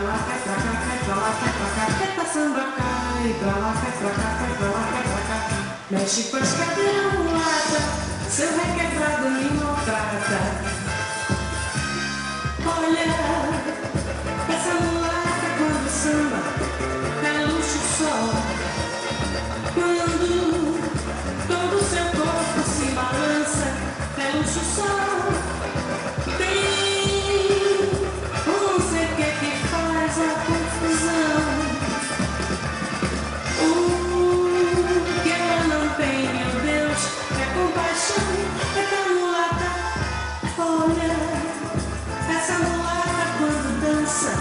lá, cai pra cá, cai pra lá, cai pra cá. Eita samba, cai pra lá, cai pra cá, cai pra lá, cai pra cá. Mexe com as cadeiras mulatas, seu requebrado me maltrata. Olha, essa mulata quando samba é luxo só. Quando todo seu corpo se balança é luxo só. Tem não sei o que faz a confusão. O que ela não tem, meu Deus, é compaixão. É da mulata. Olha, essa mulata quando dança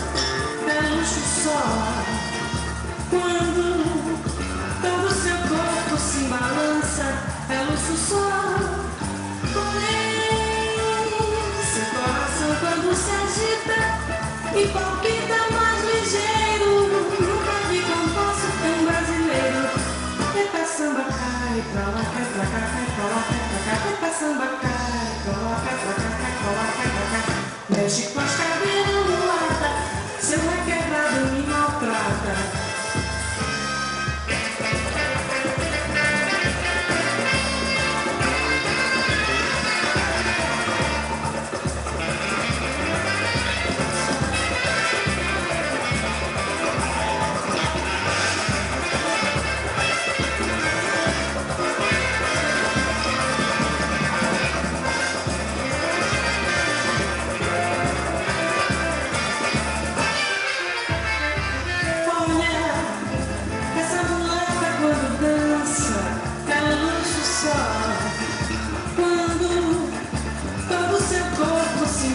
é luxo só. Quando todo seu corpo se balança é luxo só. Porém, seu coração quando se agita e palpita mais ligeiro. Nunca vi compasso tão brasileiro. Eita samba, cai pra lá, cai pra cá, cai pra lá, cai pra cá. Eita samba, cai pra lá, cai pra cá, cai pra lá, cai pra cá. Mexe com as cadeiras mulatas, seu requebrado me maltrata.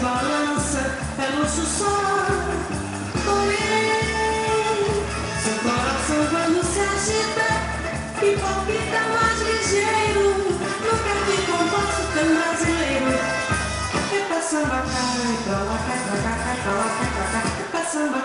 Balança é luxo só. Porém, seu coração quando se agita e palpita mais ligeiro. Nunca vi compasso tão brasileiro. É pra samba, cai pra lá, cai pra cá, cai pra lá, cai pra cá. É pra samba,